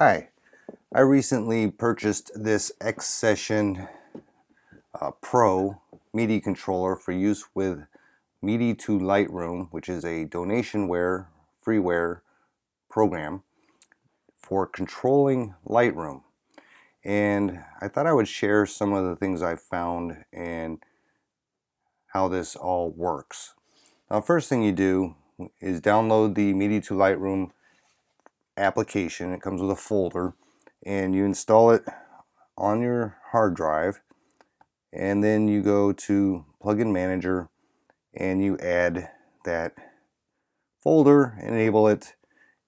Hi, I recently purchased this X-Session Pro MIDI controller for use with Midi2 Lightroom, which is a donationware, freeware program for controlling Lightroom. And I thought I would share some of the things I've found and how this all works. Now, first thing you do is download the Midi2 Lightroom application. It comes with a folder, and you install it on your hard drive, and then you go to Plugin Manager and you add that folder, enable it,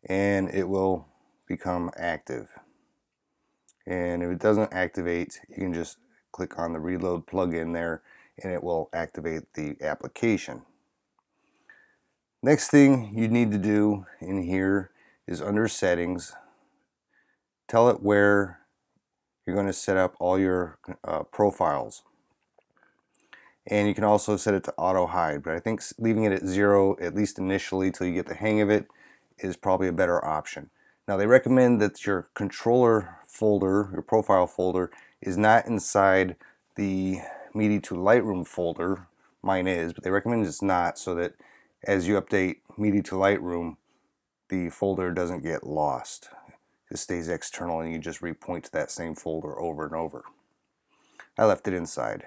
and it will become active. And if it doesn't activate, you can just click on the reload plugin there and it will activate the application. Next thing you need to do in here is under settings, tell it where you're going to set up all your profiles. And you can also set it to auto hide, but I think leaving it at 0, at least initially till you get the hang of it, is probably a better option. Now, they recommend that your controller folder, your profile folder, is not inside the Midi2 Lightroom folder. Mine is, but they recommend it's not, so that as you update Midi2 Lightroom, the folder doesn't get lost. It stays external and you just repoint to that same folder over and over. I left it inside.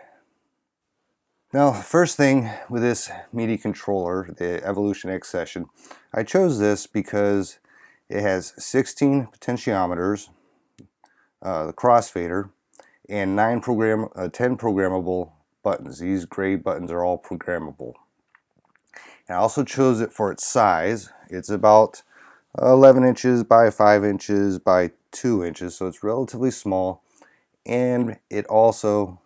Now, first thing with this MIDI controller, the Evolution X-Session, I chose this because it has 16 potentiometers, the crossfader, and 10 programmable buttons. These gray buttons are all programmable. And I also chose it for its size. It's about 11 inches by 5 inches by 2 inches, so it's relatively small, and it also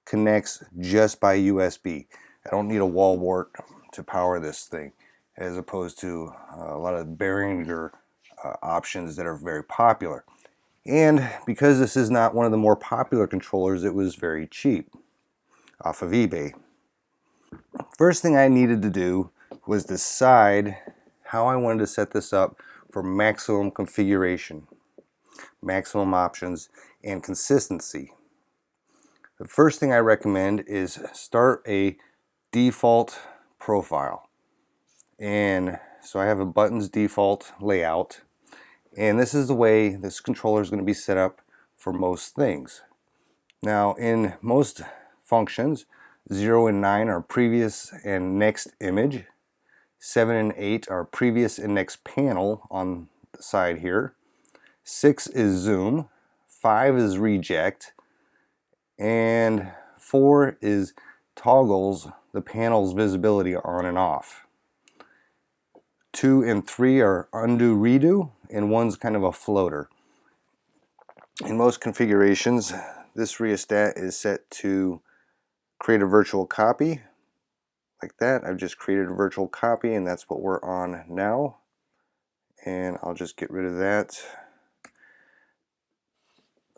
connects just by USB. I don't need a wall wart to power this thing, as opposed to a lot of Behringer options that are very popular. And because this is not one of the more popular controllers, it was very cheap off of eBay. First thing I needed to do was decide how I wanted to set this up for maximum configuration, maximum options, and consistency. The first thing I recommend is start a default profile. And so I have a buttons default layout, and this is the way this controller is going to be set up for most things. Now, in most functions, 0 and 9 are previous and next image, 7 and 8 are previous and next panel on the side here, 6 is zoom, 5 is reject, and 4 is toggles the panel's visibility on and off. 2 and 3 are undo redo, and 1's kind of a floater. In most configurations, this rheostat is set to create a virtual copy, like that. I've just created a virtual copy, and that's what we're on now. And I'll just get rid of that.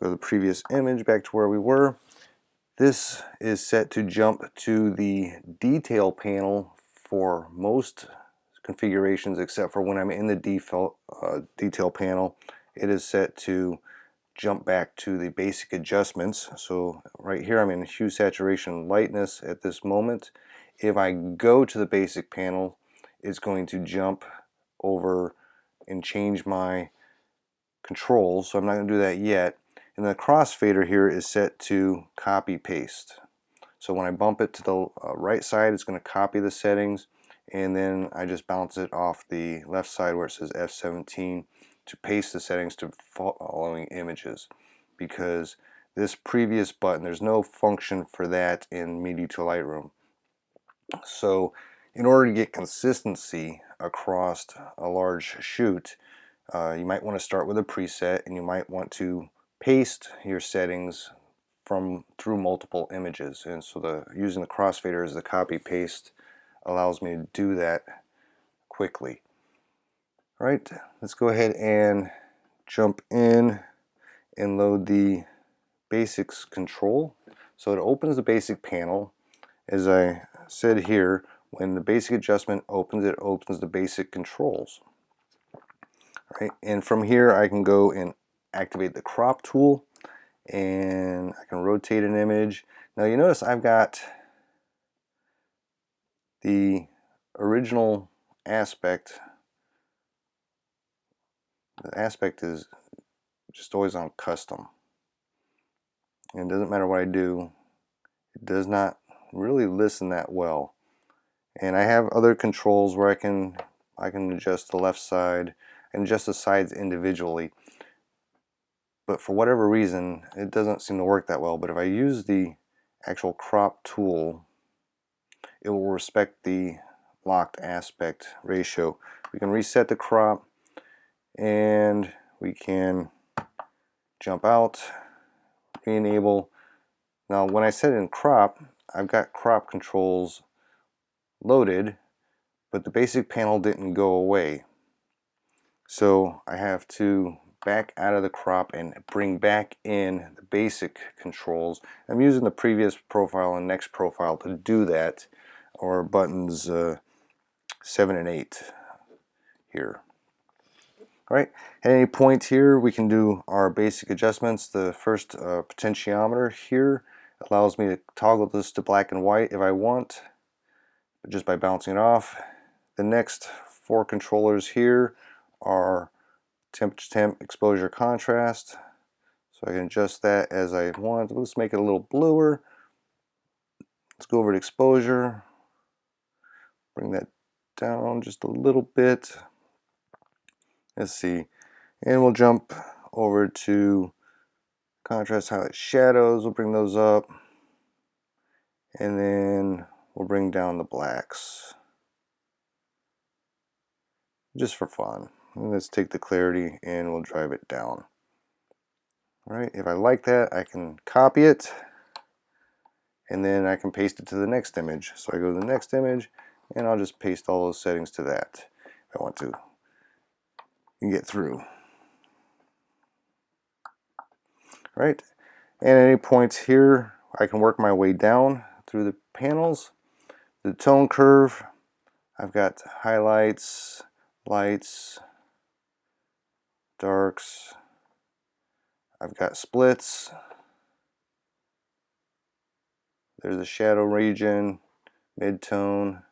Go to the previous image, back to where we were. This is set to jump to the detail panel for most configurations, except for when I'm in the default detail panel. It is set to jump back to the basic adjustments. So right here I'm in Hue Saturation Lightness at this moment. If I go to the basic panel, it's going to jump over and change my controls, so I'm not going to do that yet. And the crossfader here is set to copy paste. So when I bump it to the right side, it's going to copy the settings, and then I just bounce it off the left side where it says F17 to paste the settings to following images. Because this previous button, there's no function for that in Midi2 Lightroom. So in order to get consistency across a large shoot, you might want to start with a preset, and you might want to paste your settings through multiple images. And so using the crossfader as the copy paste allows me to do that quickly. All right, let's go ahead and jump in and load the basics control. So it opens the basic panel. As I said here, when the basic adjustment opens, it opens the basic controls. Right, and from here I can go and activate the crop tool, and I can rotate an image. Now you notice I've got the original aspect. The aspect is just always on custom, and it doesn't matter what I do, it does not really listen that well. And I have other controls where I can adjust the left side and adjust the sides individually, but for whatever reason it doesn't seem to work that well. But if I use the actual crop tool, it will respect the locked aspect ratio. We can reset the crop, and we can jump out, re-enable. Now when I set in crop, I've got crop controls loaded, but the basic panel didn't go away. So I have to back out of the crop and bring back in the basic controls. I'm using the previous profile and next profile to do that, or buttons 7 and 8 here. Alright, at any point here we can do our basic adjustments. The first potentiometer here allows me to toggle this to black and white if I want, just by bouncing it off. The next 4 controllers here are temperature, temp, exposure, contrast. So I can adjust that as I want. Let's make it a little bluer. Let's go over to exposure. Bring that down just a little bit. Let's see. And we'll jump over to contrast, highlight, shadows. We'll bring those up. And then we'll bring down the blacks, just for fun. And let's take the clarity and we'll drive it down. Alright, if I like that, I can copy it, and then I can paste it to the next image. So I go to the next image, and I'll just paste all those settings to that if I want to get through. Right, and at any point here, I can work my way down through the panels. The tone curve, I've got highlights, lights, darks, I've got splits, there's a shadow region, mid-tone,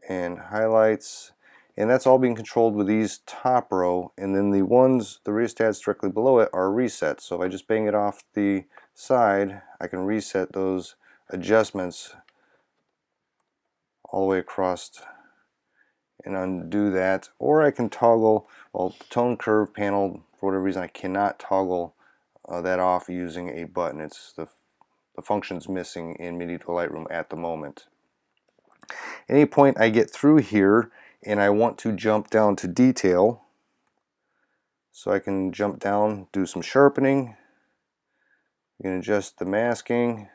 and highlights, and that's all being controlled with these top row. And then the rheostats directly below it are resets. So if I just bang it off the side, I can reset those adjustments all the way across and undo that. Or I can toggle, well, the tone curve panel, for whatever reason I cannot toggle that off using a button. It's the function's missing in Midi2 Lightroom at the moment. At any point I get through here and I want to jump down to detail, so I can jump down, do some sharpening. You can adjust the masking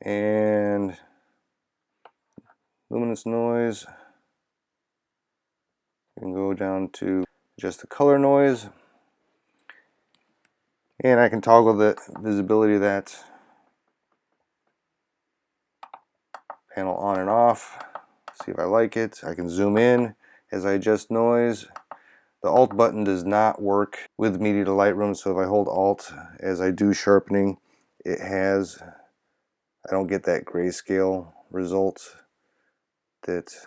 and luminance noise. You can go down to adjust the color noise, and I can toggle the visibility of that panel on and off. See if I like it. I can zoom in as I adjust noise. The Alt button does not work with Midi2 Lightroom, so if I hold Alt as I do sharpening, I don't get that grayscale result that is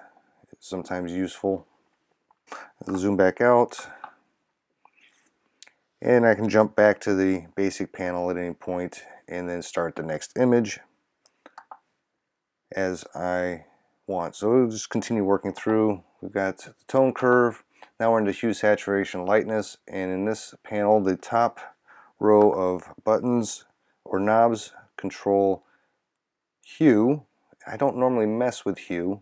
sometimes useful. I'll zoom back out, and I can jump back to the basic panel at any point and then start the next image as I want. So we'll just continue working through. We've got the tone curve. Now we're into hue, saturation, lightness, and in this panel the top row of buttons or knobs control hue. I don't normally mess with hue.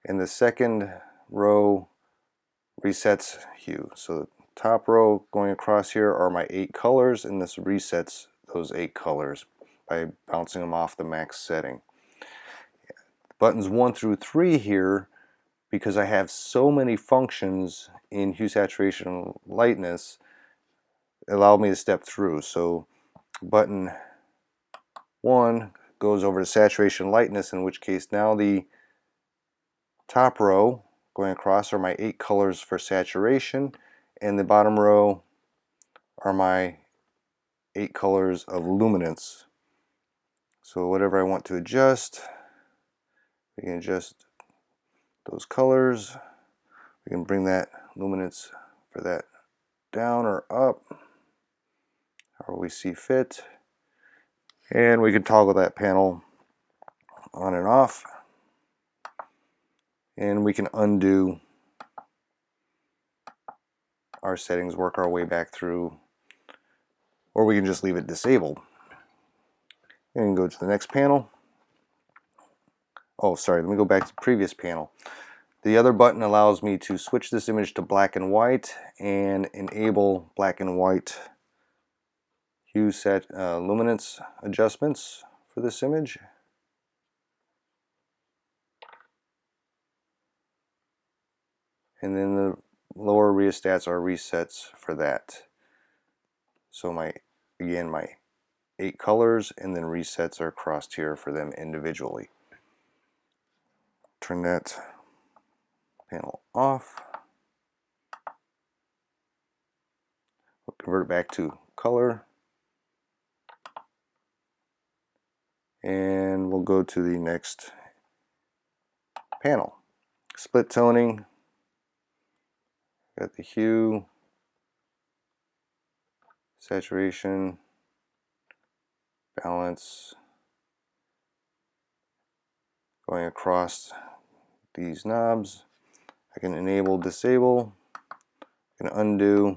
And the second row resets hue. So the top row going across here are my 8 colors, and this resets those 8 colors by bouncing them off the max setting. Buttons 1 through 3 here, because I have so many functions in hue, saturation, lightness, allow me to step through. So button 1 goes over to saturation, lightness, in which case now the top row going across are my 8 colors for saturation, and the bottom row are my 8 colors of luminance. So whatever I want to adjust, we can adjust those colors. We can bring that luminance for that down or up, however we see fit. And we can toggle that panel on and off. And we can undo our settings, work our way back through, or we can just leave it disabled. And go to the next panel. Oh, sorry, let me go back to the previous panel. The other button allows me to switch this image to black and white and enable black and white hue luminance adjustments for this image. And then the lower rheostats are resets for that. So again, my 8 colors, and then resets are crossed here for them individually. Turn that panel off. We'll convert it back to color. And we'll go to the next panel. Split toning. Got the hue, saturation, balance, going across these knobs. I can enable, disable, I can undo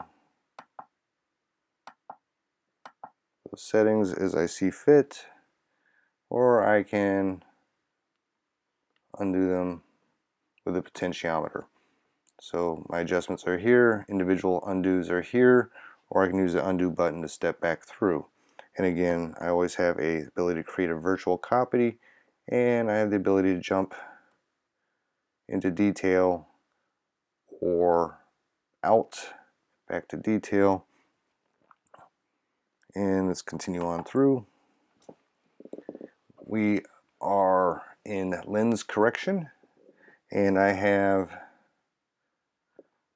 those settings as I see fit, or I can undo them with a potentiometer. So my adjustments are here, individual undos are here, or I can use the undo button to step back through. And again, I always have a ability to create a virtual copy, and I have the ability to jump into detail or out, back to detail. And let's continue on through. We are in lens correction, and I have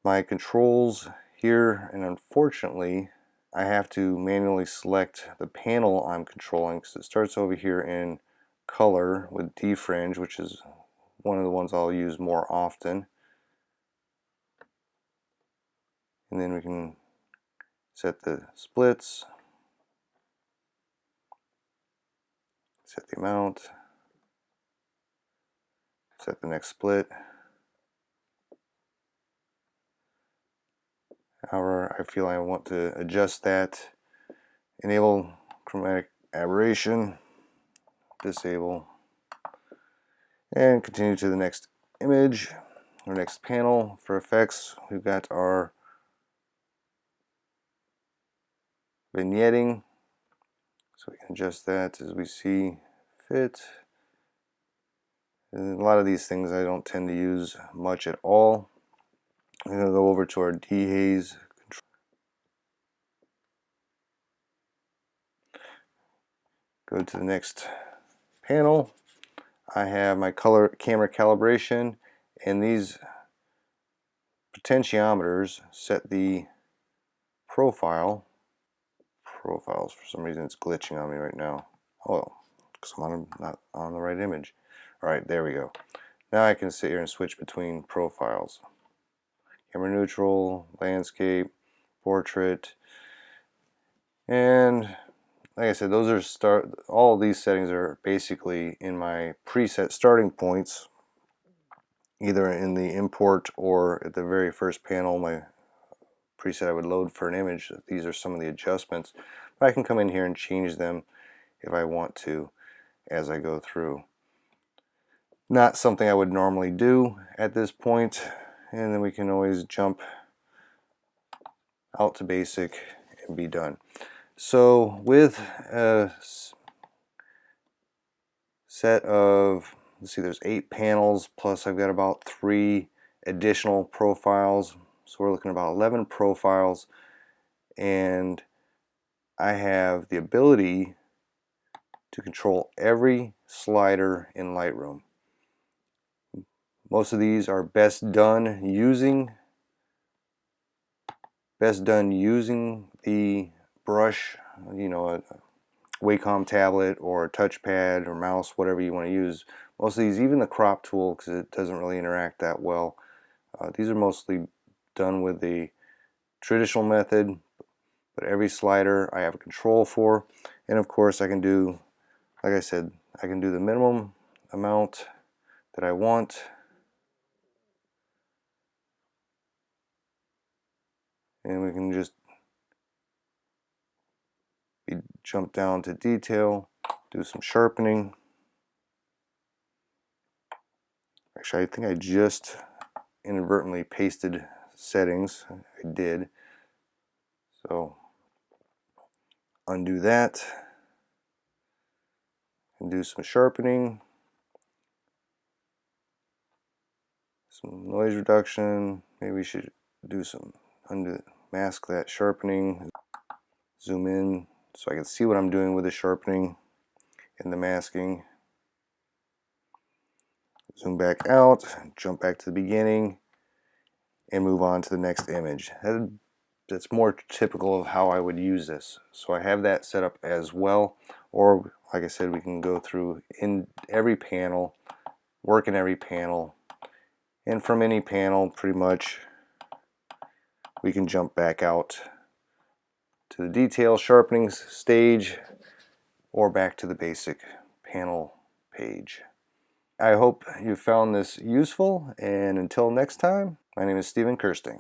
my controls here, and unfortunately I have to manually select the panel I'm controlling because it starts over here in color with defringe, which is one of the ones I'll use more often. And then we can set the splits, set the amount, set the next split. However, I feel I want to adjust that. Enable chromatic aberration, disable, and continue to the next image or next panel. For effects, we've got our vignetting, so we can adjust that as we see fit. And a lot of these things I don't tend to use much at all. I'm going to go over to our dehaze control. Go to the next panel. I have my color camera calibration, and these potentiometers set the profiles. For some reason it's glitching on me right now. Oh, because I'm not on the right image. Alright, there we go. Now I can sit here and switch between profiles. Camera neutral, landscape, portrait, and like I said, those are all of these settings are basically in my preset starting points, either in the import or at the very first panel, my preset I would load for an image. These are some of the adjustments, but I can come in here and change them if I want to as I go through. Not something I would normally do at this point, and then we can always jump out to basic and be done. So with a set of, let's see, there's 8 panels, plus I've got about 3 additional profiles, so we're looking at about 11 profiles, and I have the ability to control every slider in Lightroom. Most of these are best done using the brush, you know, a Wacom tablet or a touchpad or mouse, whatever you want to use. Most of these, even the crop tool, because it doesn't really interact that well, these are mostly done with the traditional method, but every slider I have a control for, and of course I can do, like I said, I can do the minimum amount that I want, and we can just jump down to detail, do some sharpening. Actually, I think I just inadvertently pasted settings. I did. So undo that and do some sharpening, some noise reduction. Maybe we should do some mask that sharpening, zoom in so I can see what I'm doing with the sharpening and the masking. Zoom back out, jump back to the beginning, and move on to the next image. That's more typical of how I would use this. So I have that set up as well. Or, like I said, we can go through in every panel, work in every panel, and from any panel, pretty much, we can jump back out to the detail sharpening stage, or back to the basic panel page. I hope you found this useful, and until next time, my name is Stephen Kirsting.